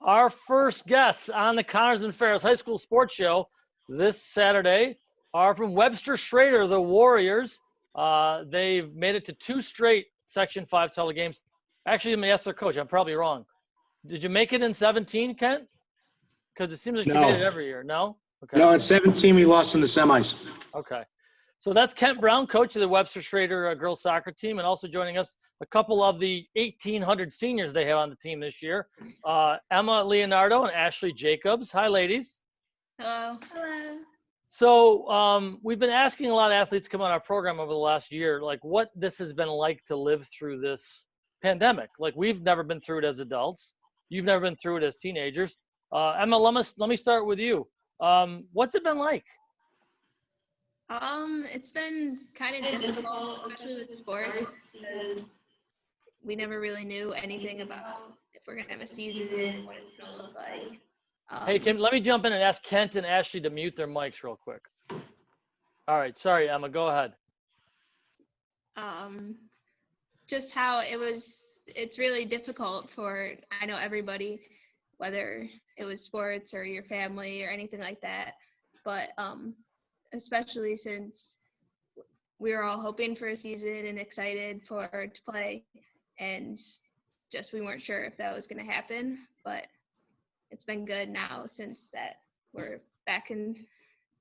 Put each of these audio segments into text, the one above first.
Our first guests on the Connors and Ferris High School Sports Show this Saturday are from Webster Schroeder, the Warriors. They've made it to 2 straight Section 5 telegames. Actually, let me ask their coach. I'm probably wrong. Did you make it in 17, Kent? Because it seems like you made it every year. No? Okay. No, in 17 we lost in the semis. Okay. So that's Kent Brown, coach of the Webster Schroeder girls soccer team, and also joining us, a couple of the 1,800 seniors they have on the team this year, Emma Leonardo and Ashley Jacobs. Hi, ladies. Hello. Hello. So we've been asking a lot of athletes come on our program over the last year, like what this has been like to live through this pandemic. Like we've never been through it as adults. You've never been through it as teenagers. Emma, let me start with you. What's it been like? It's been kind of difficult, especially with sports, because we never really knew anything about if we're gonna have a season, what it's gonna look like. Hey, Kim, let me jump in and ask Kent and Ashley to mute their mics real quick. All right, sorry, Emma, go ahead. Just how it's really difficult for, I know everybody, whether it was sports or your family or anything like that, but especially since we were all hoping for a season and excited to play, and just we weren't sure if that was going to happen, but it's been good now since that we're back in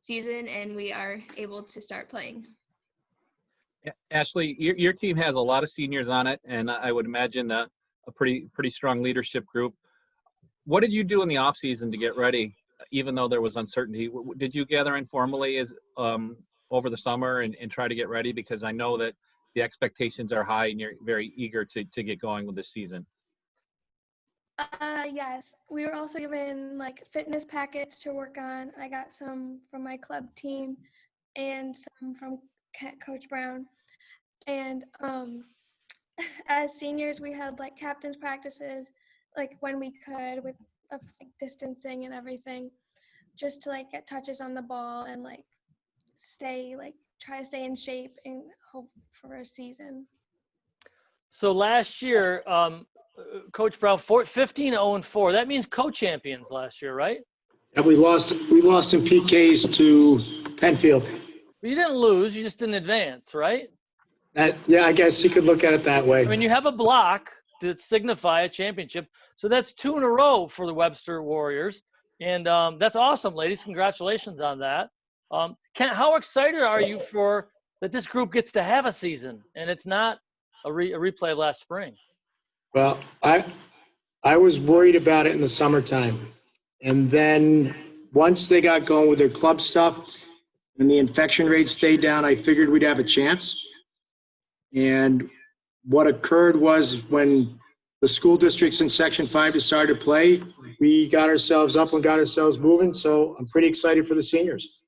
season and we are able to start playing. Ashley, your team has a lot of seniors on it, and I would imagine a pretty strong leadership group. What did you do in the off season to get ready, even though there was uncertainty? Did you gather informally over the summer and try to get ready? Because I know that the expectations are high and you're very eager to get going with this season. Yes, we were also given like fitness packets to work on. I got some from my club team and some from Coach Brown. And as seniors, we had like captain's practices, like when we could with like, distancing and everything, just to like get touches on the ball and like try to stay in shape and hope for a season. So last year, Coach Brown, 15-0-4. That means co-champions last year, right? And we lost in PKs to Penfield. You didn't lose, you just didn't advance, right? Yeah, I guess you could look at it that way. I mean, you have a block to signify a championship. So that's 2 in a row for the Webster Warriors. And that's awesome, ladies. Congratulations on that. Kent, how excited are you for that this group gets to have a season and it's not a replay of last spring? Well, I was worried about it in the summertime. And then once they got going with their club stuff and the infection rate stayed down, I figured we'd have a chance. And what occurred was when the school districts in Section 5 decided to play, we got ourselves up and got ourselves moving. So I'm pretty excited for the seniors.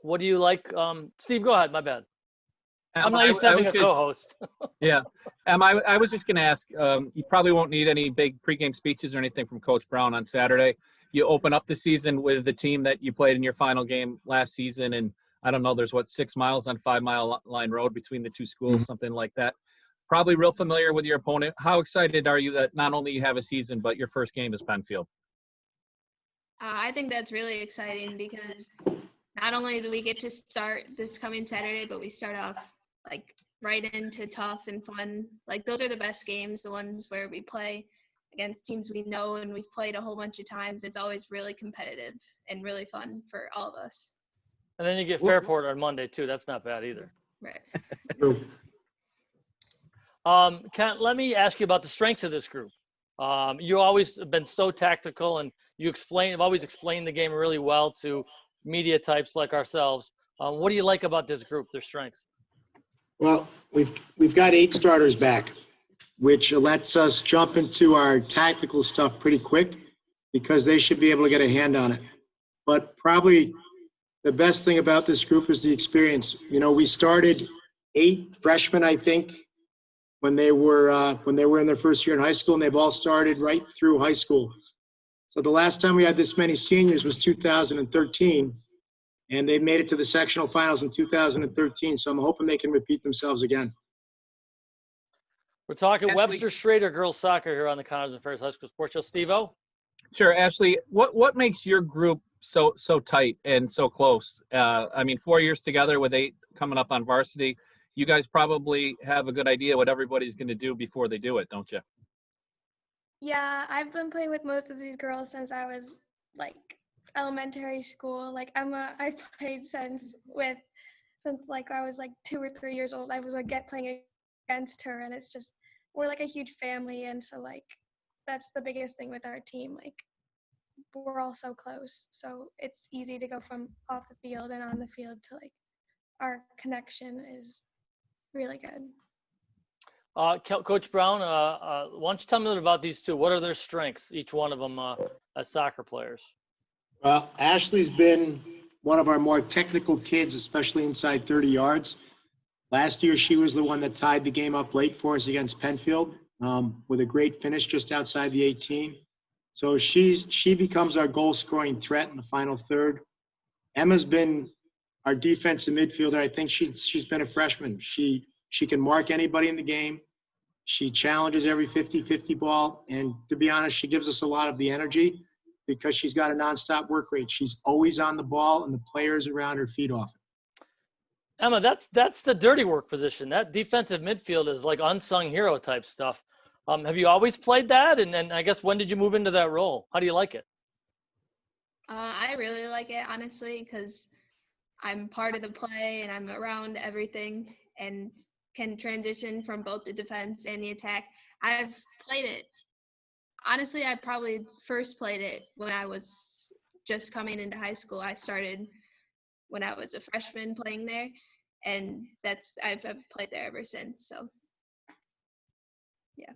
What do you like? Steve, go ahead. My bad. I'm not used to having a co-host. Yeah. I was just going to ask, you probably won't need any big pregame speeches or anything from Coach Brown on Saturday. You open up the season with the team that you played in your final game last season. And I don't know, there's 6 miles on 5 Mile Line Road between the two schools, something like that. Probably real familiar with your opponent. How excited are you that not only you have a season, but your first game is Penfield? I think that's really exciting because not only do we get to start this coming Saturday, but we start off like right into tough and fun. Like those are the best games, the ones where we play against teams we know and we've played a whole bunch of times. It's always really competitive and really fun for all of us. And then you get Fairport on Monday too. That's not bad either. Right. Kent, let me ask you about the strengths of this group. You always have been so tactical, and have always explained the game really well to media types like ourselves. What do you like about this group, their strengths? Well, we've got 8 starters back, which lets us jump into our tactical stuff pretty quick because they should be able to get a hand on it. But probably the best thing about this group is the experience. You know, we started 8 freshmen, I think, when they were in their first year in high school, and they've all started right through high school. So the last time we had this many seniors was 2013, and they made it to the sectional finals in 2013. So I'm hoping they can repeat themselves again. We're talking Webster Schroeder girls soccer here on the Connors and Ferris High School Sports Show. Steve-O? Sure, Ashley. What makes your group so tight and so close? I mean, 4 years together with 8 coming up on varsity. You guys probably have a good idea what everybody's going to do before they do it, don't you? Yeah, I've been playing with most of these girls since I was like elementary school. Like I played since like I was like 2 or 3 years old. I was like playing against her, and it's just we're like a huge family, and so like that's the biggest thing with our team. Like we're all so close, so it's easy to go from off the field and on the field to like our connection is really good. Coach Brown, why don't you tell me a little about these two? What are their strengths, each one of them, as soccer players? Well, Ashley's been one of our more technical kids, especially inside 30 yards. Last year, she was the one that tied the game up late for us against Penfield with a great finish just outside the 18. So she becomes our goal-scoring threat in the final third. Emma's been our defensive midfielder. I think she's been a freshman. She can mark anybody in the game. She challenges every 50-50 ball. And to be honest, she gives us a lot of the energy because she's got a nonstop work rate. She's always on the ball, and the players around her feed off it. Emma, that's the dirty work position. That defensive midfield is like unsung hero type stuff. Have you always played that? And I guess when did you move into that role? How do you like it? I really like it, honestly, because I'm part of the play and I'm around everything and can transition from both the defense and the attack. I've played it. Honestly, I probably first played it when I was just coming into high school. I started when I was a freshman playing there, and I've played there ever since. So, yeah.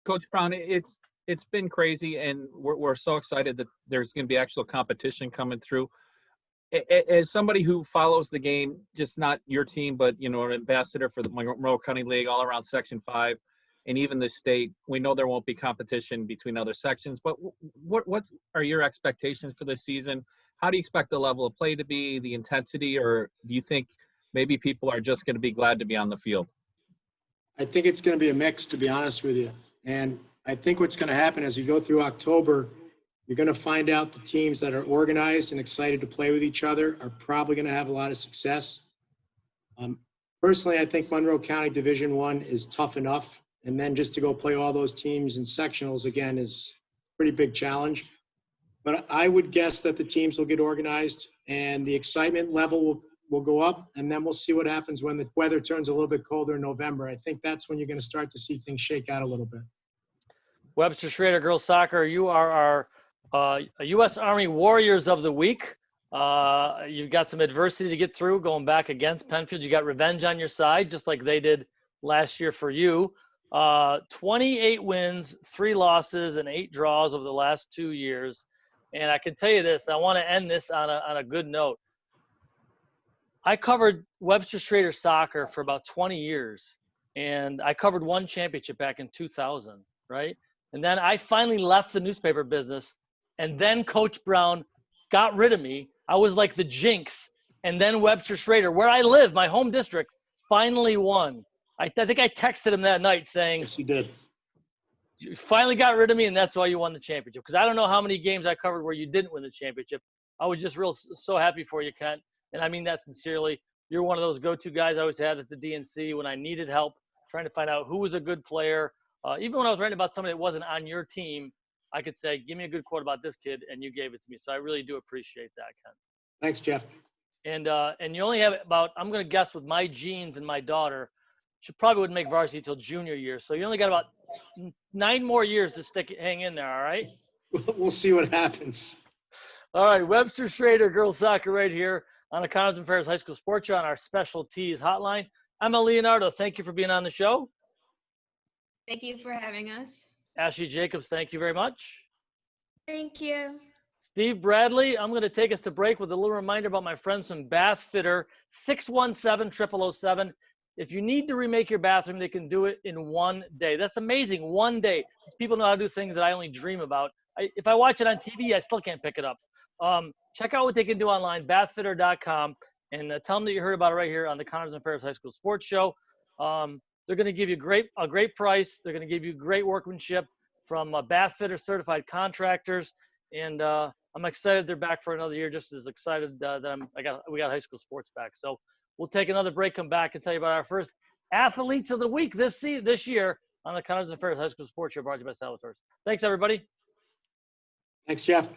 Coach Brown, it's been crazy, and we're so excited that there's going to be actual competition coming through. As somebody who follows the game, just not your team, but an ambassador for the Monroe County League, all around Section 5, and even the state, we know there won't be competition between other sections. But what are your expectations for this season? How do you expect the level of play to be, the intensity, or do you think maybe people are just going to be glad to be on the field? I think it's going to be a mix, to be honest with you. And I think what's going to happen as we go through October, you're going to find out the teams that are organized and excited to play with each other are probably going to have a lot of success. Personally, I think Monroe County Division I is tough enough. And then just to go play all those teams in sectionals again is a pretty big challenge. But I would guess that the teams will get organized and the excitement level will go up, and then we'll see what happens when the weather turns a little bit colder in November. I think that's when you're going to start to see things shake out a little bit. Webster Schroeder Girls Soccer, you are our U.S. Army Warriors of the Week. You've got some adversity to get through going back against Penfield. You got revenge on your side, just like they did last year for you. 28 wins, 3 losses, and 8 draws over the last 2 years. And I can tell you this, I want to end this on a good note. I covered Webster Schroeder soccer for about 20 years, and I covered one championship back in 2000, right? And then I finally left the newspaper business, and then Coach Brown got rid of me. I was like the jinx, and then Webster Schroeder, where I live, my home district, finally won. I think I texted him that night saying, Yes, you did. You finally got rid of me, and that's why you won the championship. Because I don't know how many games I covered where you didn't win the championship. I was just so happy for you, Kent. And I mean that sincerely. You're one of those go-to guys I always had at the DNC when I needed help, trying to find out who was a good player. Even when I was writing about somebody that wasn't on your team, I could say, give me a good quote about this kid, and you gave it to me. So I really do appreciate that, Kent. Thanks, Jeff. And you only have about, I'm going to guess with my genes and my daughter, she probably wouldn't make varsity till junior year. So you only got about 9 more years to hang in there, all right? We'll see what happens. All right, Webster Schroeder Girls Soccer right here on the Connors and Ferris High School Sports Show on our Special Tees hotline. Emma Leonardo, thank you for being on the show. Thank you for having us. Ashley Jacobs, thank you very much. Thank you. Steve Bradley, I'm going to take us to break with a little reminder about my friends from Bath Fitter, 617-0007. If you need to remake your bathroom, they can do it in 1 day. That's amazing, 1 day. These people know how to do things that I only dream about. If I watch it on TV, I still can't pick it up. Check out what they can do online, bathfitter.com, and tell them that you heard about it right here on the Connors and Ferris High School Sports Show. They're going to give you a great price. They're going to give you great workmanship. from Bath Fitter Certified Contractors. And I'm excited they're back for another year, just as excited that we got high school sports back. So we'll take another break, come back, and tell you about our first Athletes of the Week this year on the Connors and Ferris High School Sports Show, brought to you by Salvatore's. Thanks, everybody. Thanks, Jeff.